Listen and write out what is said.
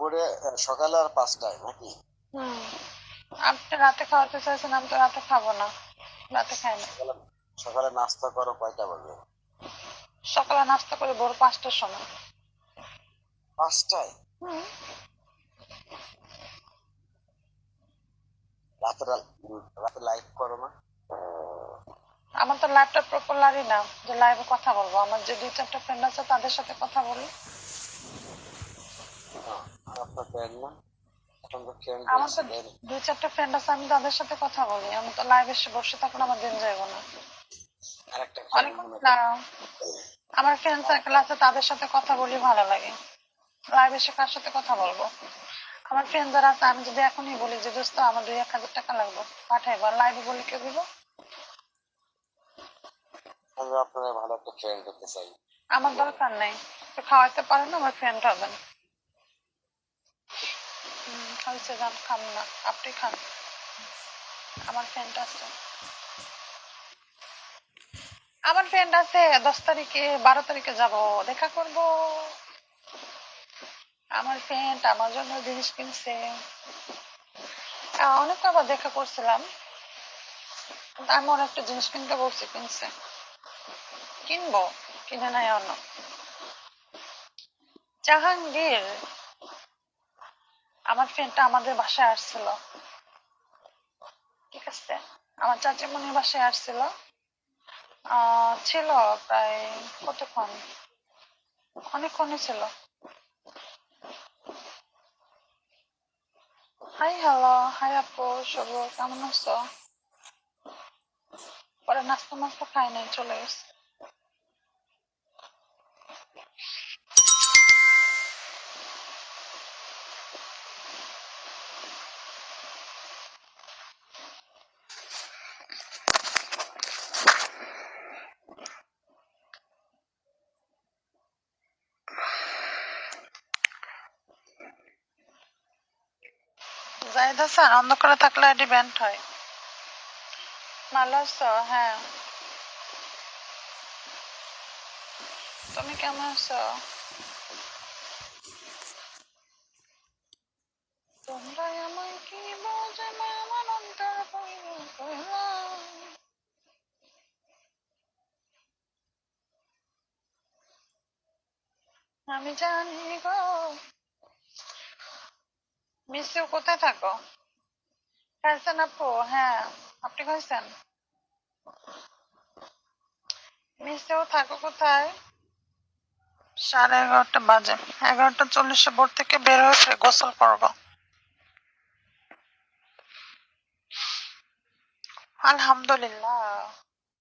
দুপুরে সকালে আর 5টায় নাকি? হুম। আপনি রাতে খাওয়াতে চাইছেন, আমি তো রাতে খাবো না, রাতে খাই না। সকালে সকালে নাস্তা করো কয়টা বাজে? সকালে নাস্তা করি ভোর 5টার সময়। 5টায়? হুম। রাতে রাতে লাইভ করো না? আমার তো ল্যাপটপ পপুলারই না যে লাইভে কথা বলবো। আমার যে 2-4টা ফ্রেন্ড আছে তাদের সাথে কথা বলি। আর আপনার ফ্রেন্ড না? এখন তো ফ্রেন্ড আমার তো বলছিলেন। 2-4টা ফ্রেন্ড আছে, আমি তাদের সাথে কথা বলি। আমি তো লাইভে এসে বসে থাকলে আমার দিন যাইব না। আরেকটা ফ্রেন্ড অনেক মনে না, করেন। আমার ফ্রেন্ড সার্কেল আছে, তাদের সাথে কথা বলি, ভালো লাগে। লাইভ এসে কার সাথে কথা বলবো? আমার ফ্রেন্ড যারা আছে, আমি যদি এখনই বলি যে দোস্ত আমার 2-1 হাজার টাকা লাগবে, পাঠাইবো, লাইভে বলে কেউ দিব? আমি আপনার ভালো একটা ফ্রেন্ড হতে চাই। আমার দরকার নেই। তো খাওয়াইতে পারেন না, আমার ফ্রেন্ড হবেন। হয়েছে, যান, খান না, আপনি খান। আমার ফ্রেন্ড আছে, আমার ফ্রেন্ড আছে। 10 তারিখে 12 তারিখে যাব, দেখা করব। আমার ফ্রেন্ড আমার জন্য জিনিস কিনছে। অনেক আবার দেখা করছিলাম, কিন্তু আমি ওর একটা জিনিস কিনতে বলছি, কিনছে। কিনবো, কিনে নাই অন্য। জাহাঙ্গীর, আমার ফ্রেন্ডটা আমাদের বাসায় আসছিল, ঠিক আছে? আমার চাচিমনির বাসায় আসছিল। ছিল প্রায় কতক্ষণ, অনেকক্ষণই ছিল। হাই, হ্যালো, হাই আপু, শুভ, কেমন আছো? পরে নাস্তা মাস্তা খাই নাই, চলে গেছে। জাহিদ হাসান, অন্ধকারে থাকলে আইডি ব্যান্ড হয়। ভালো আছো? হ্যাঁ। তুমি কেমন আছো? তোমরা আমায় কি বোঝে না, আমার অন্তর কইলাম। আমি জানি গো। মিসিউ, কোথায় থাকো? খাইছেন আপু? হ্যাঁ। আপনি খাইছেন? মিসিউ থাকো কোথায়? 11:30 বাজে। 11:40 বোর্ড থেকে বের হয়ে গোসল করবো। আলহামদুলিল্লাহ।